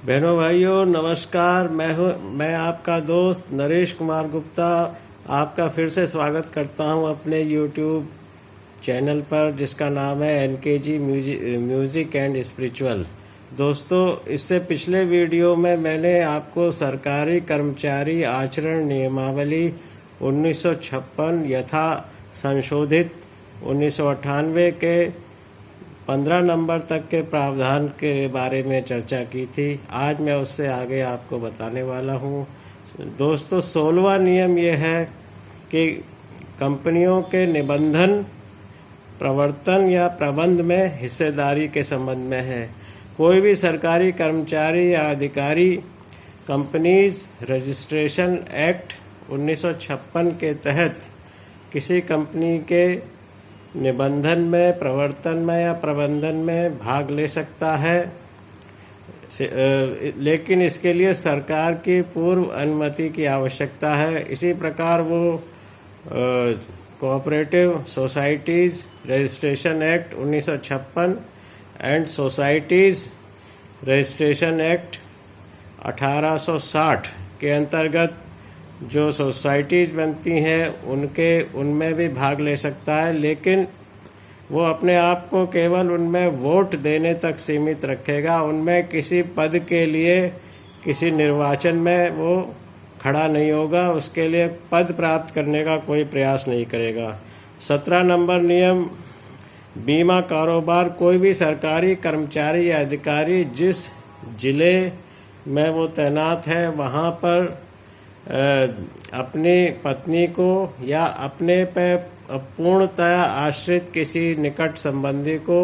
बहनों भाइयों नमस्कार। मैं आपका दोस्त नरेश कुमार गुप्ता आपका फिर से स्वागत करता हूं अपने YouTube चैनल पर जिसका नाम है NKG म्यूजिक एंड स्पिरिचुअल। दोस्तों, इससे पिछले वीडियो में मैंने आपको सरकारी कर्मचारी आचरण नियमावली 1956 यथा संशोधित 1998 के 15 नंबर तक के प्रावधान के बारे में चर्चा की थी। आज मैं उससे आगे आपको बताने वाला हूँ। दोस्तों, 16वां नियम यह है कि कंपनियों के निबंधन, प्रवर्तन या प्रबंध में हिस्सेदारी के संबंध में है। कोई भी सरकारी कर्मचारी या अधिकारी कंपनीज रजिस्ट्रेशन एक्ट 1956 के तहत किसी कंपनी के निबंधन में, प्रवर्तन में या प्रबंधन में भाग ले सकता है, लेकिन इसके लिए सरकार की पूर्व अनुमति की आवश्यकता है। इसी प्रकार वो cooperative societies registration act 1956 and societies registration act 1860 के अंतर्गत जो सोसाइटीज़ बनती हैं उनमें भी भाग ले सकता है, लेकिन वो अपने आप को केवल उनमें वोट देने तक सीमित रखेगा। उनमें किसी पद के लिए किसी निर्वाचन में वो खड़ा नहीं होगा, उसके लिए पद प्राप्त करने का कोई प्रयास नहीं करेगा। 17 नंबर नियम, बीमा कारोबार। कोई भी सरकारी कर्मचारी या अधिकारी जिस जिले में वो तैनात है वहाँ पर अपनी पत्नी को या अपने पे पूर्णतः आश्रित किसी निकट संबंधी को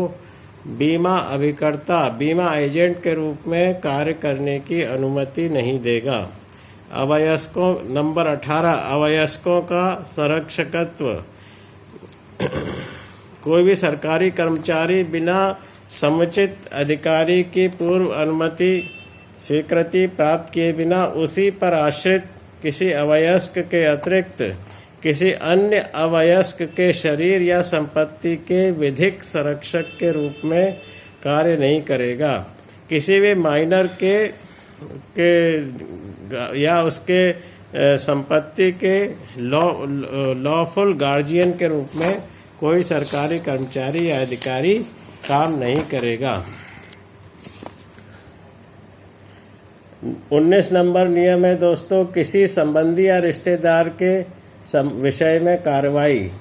बीमा अभिकर्ता, बीमा एजेंट के रूप में कार्य करने की अनुमति नहीं देगा। अवयस्कों, नंबर 18, अवयस्कों का संरक्षकत्व। कोई भी सरकारी कर्मचारी बिना समुचित अधिकारी की पूर्व अनुमति स्वीकृति प्राप्त किए बिना उसी पर आश्रित किसी अवयस्क के अतिरिक्त किसी अन्य अवयस्क के शरीर या संपत्ति के विधिक संरक्षक के रूप में कार्य नहीं करेगा। किसी भी माइनर के या उसके संपत्ति के लॉफुल गार्जियन के रूप में कोई सरकारी कर्मचारी या अधिकारी काम नहीं करेगा। 19 नंबर नियम है दोस्तों, किसी संबंधी या रिश्तेदार के विषय में कार्रवाई।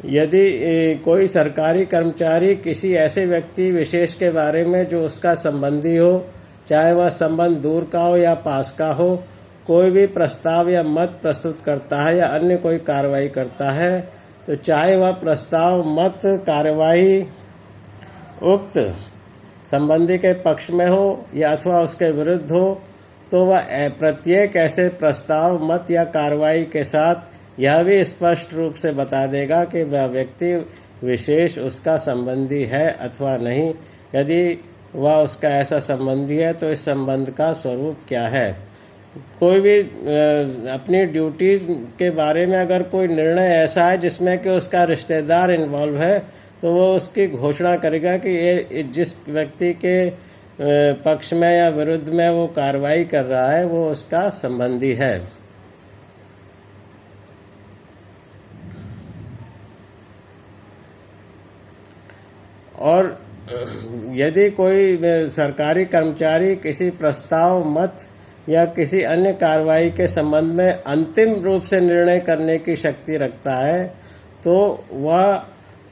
यदि कोई सरकारी कर्मचारी किसी ऐसे व्यक्ति विशेष के बारे में जो उसका संबंधी हो, चाहे वह संबंध दूर का हो या पास का हो, कोई भी प्रस्ताव या मत प्रस्तुत करता है या अन्य कोई कार्रवाई करता है, तो चाहे वह प्रस्ताव, मत, कार्रवाई उक्त संबंधी के पक्ष में हो या अथवा उसके विरुद्ध हो, तो वह प्रत्येक ऐसे प्रस्ताव, मत या कार्रवाई के साथ यह भी स्पष्ट रूप से बता देगा कि वह व्यक्ति विशेष उसका संबंधी है अथवा नहीं। यदि वह उसका ऐसा संबंधी है तो इस संबंध का स्वरूप क्या है। कोई भी अपनी ड्यूटीज के बारे में अगर कोई निर्णय ऐसा है जिसमें कि उसका रिश्तेदार इन्वॉल्व है, तो वो उसकी घोषणा करेगा कि ये जिस व्यक्ति के पक्ष में या विरुद्ध में वो कार्रवाई कर रहा है वो उसका संबंधी है। और यदि कोई सरकारी कर्मचारी किसी प्रस्ताव, मत या किसी अन्य कार्रवाई के संबंध में अंतिम रूप से निर्णय करने की शक्ति रखता है, तो वह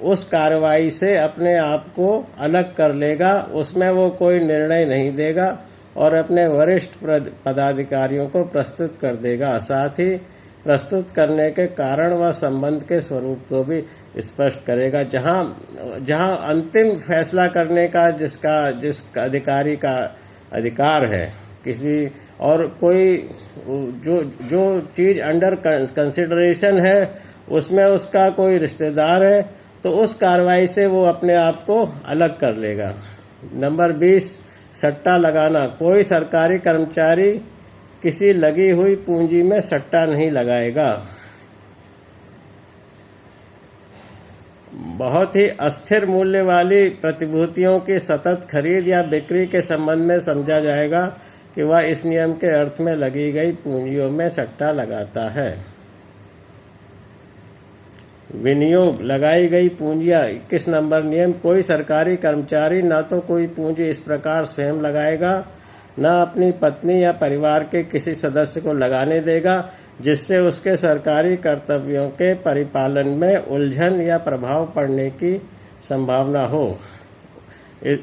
उस कार्रवाई से अपने आप को अलग कर लेगा, उसमें वो कोई निर्णय नहीं देगा और अपने वरिष्ठ पदाधिकारियों को प्रस्तुत कर देगा। साथ ही प्रस्तुत करने के कारण व संबंध के स्वरूप को भी स्पष्ट करेगा। जहां अंतिम फैसला करने का जिस अधिकारी का अधिकार है, किसी और कोई जो चीज़ अंडर कंसिडरेशन है उसमें उसका कोई रिश्तेदार है, तो उस कार्रवाई से वो अपने आप को अलग कर लेगा। नंबर 20, सट्टा लगाना। कोई सरकारी कर्मचारी किसी लगी हुई पूंजी में सट्टा नहीं लगाएगा। बहुत ही अस्थिर मूल्य वाली प्रतिभूतियों की सतत खरीद या बिक्री के संबंध में समझा जाएगा कि वह इस नियम के अर्थ में लगी गई पूंजियों में सट्टा लगाता है। विनियोग लगाई गई पूंजियां। 21 नंबर नियम, कोई सरकारी कर्मचारी न तो कोई पूंजी इस प्रकार स्वयं लगाएगा, न अपनी पत्नी या परिवार के किसी सदस्य को लगाने देगा जिससे उसके सरकारी कर्तव्यों के परिपालन में उलझन या प्रभाव पड़ने की संभावना हो।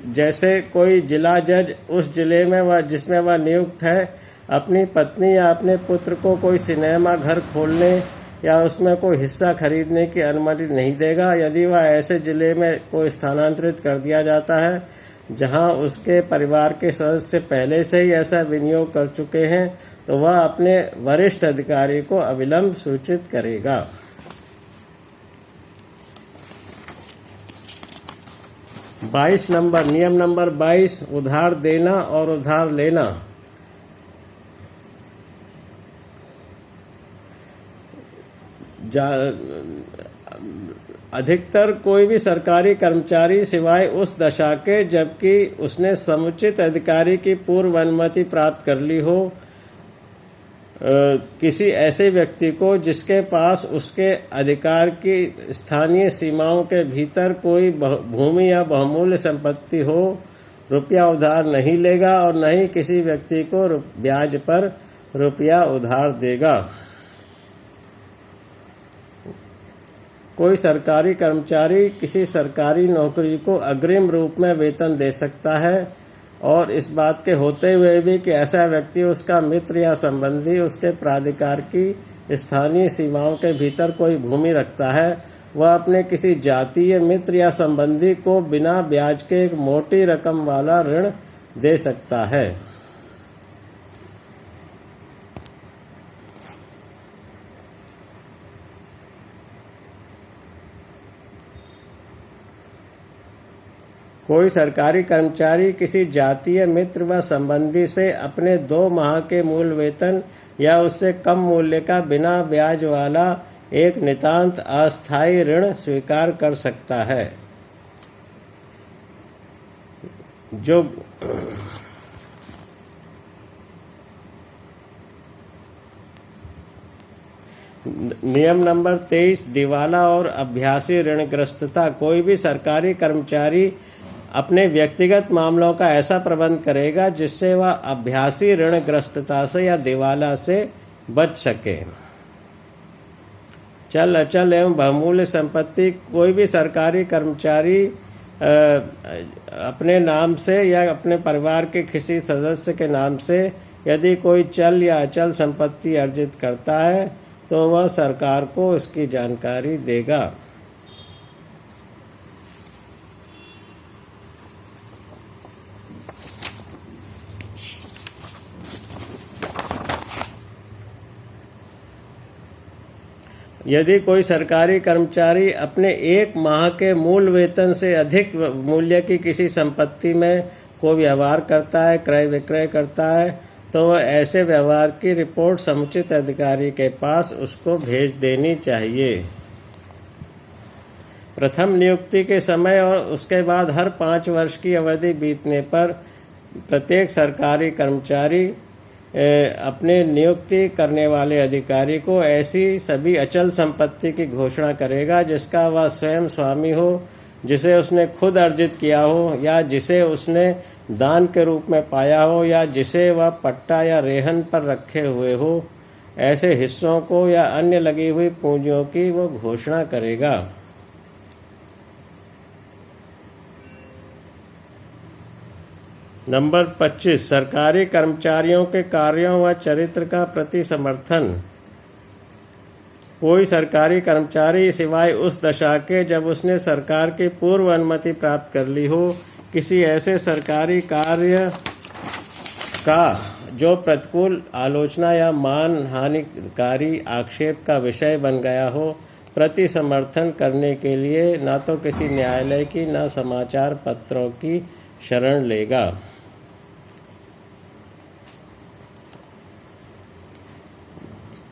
जैसे कोई जिला जज उस जिले में वह जिसमें वह नियुक्त है अपनी पत्नी या अपने पुत्र को कोई सिनेमा घर खोलने या उसमें कोई हिस्सा खरीदने की अनुमति नहीं देगा यदि वह ऐसे जिले में कोई स्थानांतरित कर दिया जाता है जहां उसके परिवार के सदस्य पहले से ही ऐसा विनियोग कर चुके हैं, तो वह अपने वरिष्ठ अधिकारी को अविलंब सूचित करेगा। नियम नंबर 22, उधार देना और उधार लेना। अधिकतर कोई भी सरकारी कर्मचारी सिवाय उस दशा के जबकि उसने समुचित अधिकारी की पूर्व अनुमति प्राप्त कर ली हो, किसी ऐसे व्यक्ति को जिसके पास उसके अधिकार की स्थानीय सीमाओं के भीतर कोई भूमि या बहुमूल्य संपत्ति हो, रुपया उधार नहीं लेगा और न ही किसी व्यक्ति को ब्याज पर रुपया उधार देगा। कोई सरकारी कर्मचारी किसी सरकारी नौकरी को अग्रिम रूप में वेतन दे सकता है और इस बात के होते हुए भी कि ऐसा व्यक्ति उसका मित्र या संबंधी उसके प्राधिकार की स्थानीय सीमाओं के भीतर कोई भूमि रखता है, वह अपने किसी जातीय मित्र या संबंधी को बिना ब्याज के एक मोटी रकम वाला ऋण दे सकता है। कोई सरकारी कर्मचारी किसी जातीय मित्र व संबंधी से अपने 2 माह के मूल वेतन या उससे कम मूल्य का बिना ब्याज वाला एक नितांत अस्थायी ऋण स्वीकार कर सकता है। जो नियम नंबर 23, दिवाला और अभ्यासी ऋणग्रस्तता। कोई भी सरकारी कर्मचारी अपने व्यक्तिगत मामलों का ऐसा प्रबंध करेगा जिससे वह अभ्यासी ऋणग्रस्तता से या दिवाला से बच सके। चल अचल एवं बहुमूल्य संपत्ति। कोई भी सरकारी कर्मचारी अपने नाम से या अपने परिवार के किसी सदस्य के नाम से यदि कोई चल या अचल संपत्ति अर्जित करता है तो वह सरकार को उसकी जानकारी देगा। यदि कोई सरकारी कर्मचारी अपने 1 माह के मूल वेतन से अधिक मूल्य की किसी संपत्ति में कोई व्यवहार करता है, क्रय विक्रय करता है, तो वह ऐसे व्यवहार की रिपोर्ट समुचित अधिकारी के पास उसको भेज देनी चाहिए। प्रथम नियुक्ति के समय और उसके बाद हर 5 वर्ष की अवधि बीतने पर प्रत्येक सरकारी कर्मचारी अपने नियुक्ति करने वाले अधिकारी को ऐसी सभी अचल संपत्ति की घोषणा करेगा जिसका वह स्वयं स्वामी हो, जिसे उसने खुद अर्जित किया हो या जिसे उसने दान के रूप में पाया हो या जिसे वह पट्टा या रेहन पर रखे हुए हो। ऐसे हिस्सों को या अन्य लगी हुई पूंजियों की वो घोषणा करेगा। नंबर 25, सरकारी कर्मचारियों के कार्यों व चरित्र का प्रति समर्थन। कोई सरकारी कर्मचारी सिवाय उस दशा के जब उसने सरकार की पूर्व अनुमति प्राप्त कर ली हो, किसी ऐसे सरकारी कार्य का जो प्रतिकूल आलोचना या मान हानिकारी आक्षेप का विषय बन गया हो, प्रति समर्थन करने के लिए न तो किसी न्यायालय की न समाचार पत्रों की शरण लेगा।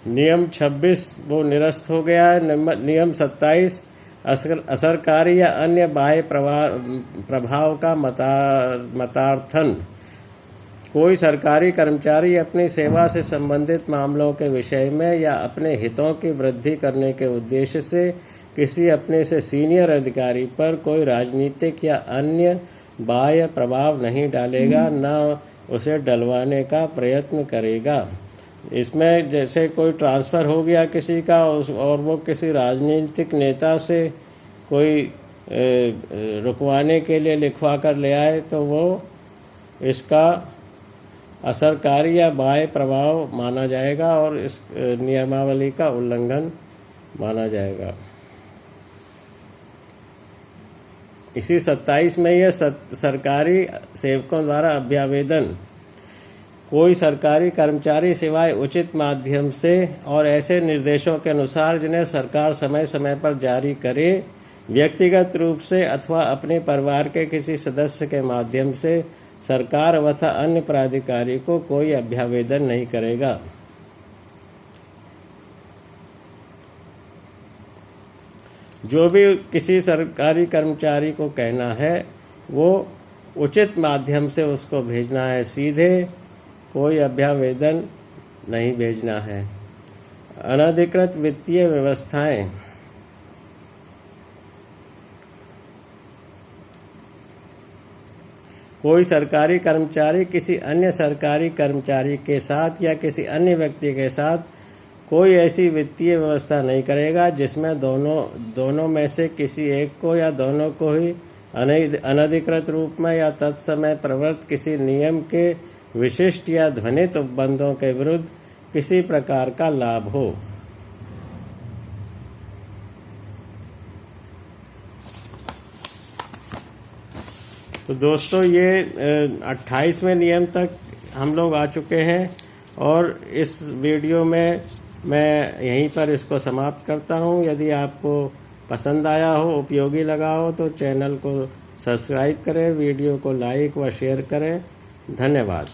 नियम 26 वो निरस्त हो गया है। नियम 27, असरकारी या अन्य बाह्य प्रभाव का मतार्थन। कोई सरकारी कर्मचारी अपनी सेवा से संबंधित मामलों के विषय में या अपने हितों की वृद्धि करने के उद्देश्य से किसी अपने से सीनियर अधिकारी पर कोई राजनीतिक या अन्य बाह्य प्रभाव नहीं डालेगा, न उसे डलवाने का प्रयत्न करेगा। इसमें जैसे कोई ट्रांसफ़र हो गया किसी का और वो किसी राजनीतिक नेता से कोई रुकवाने के लिए लिखवा कर ले आए, तो वो इसका असरकारी या बाह्य प्रभाव माना जाएगा और इस नियमावली का उल्लंघन माना जाएगा। इसी 27 में यह सरकारी सेवकों द्वारा अभ्यावेदन। कोई सरकारी कर्मचारी सिवाय उचित माध्यम से और ऐसे निर्देशों के अनुसार जिन्हें सरकार समय समय पर जारी करे, व्यक्तिगत रूप से अथवा अपने परिवार के किसी सदस्य के माध्यम से सरकार अथवा अन्य प्राधिकारी को कोई अभ्यावेदन नहीं करेगा। जो भी किसी सरकारी कर्मचारी को कहना है वो उचित माध्यम से उसको भेजना है, सीधे कोई अभ्यावेदन नहीं भेजना है। अनधिकृत वित्तीय व्यवस्थाएं। कोई सरकारी कर्मचारी किसी अन्य सरकारी कर्मचारी के साथ या किसी अन्य व्यक्ति के साथ कोई ऐसी वित्तीय व्यवस्था नहीं करेगा जिसमें दोनों में से किसी एक को या दोनों को ही अनधिकृत रूप में या तत्समय प्रवृत्त किसी नियम के विशिष्ट या ध्वनित उपबंधों के विरुद्ध किसी प्रकार का लाभ हो। तो दोस्तों, ये 28वें नियम तक हम लोग आ चुके हैं और इस वीडियो में मैं यहीं पर इसको समाप्त करता हूं। यदि आपको पसंद आया हो, उपयोगी लगा हो, तो चैनल को सब्सक्राइब करें, वीडियो को लाइक व शेयर करें। धन्यवाद।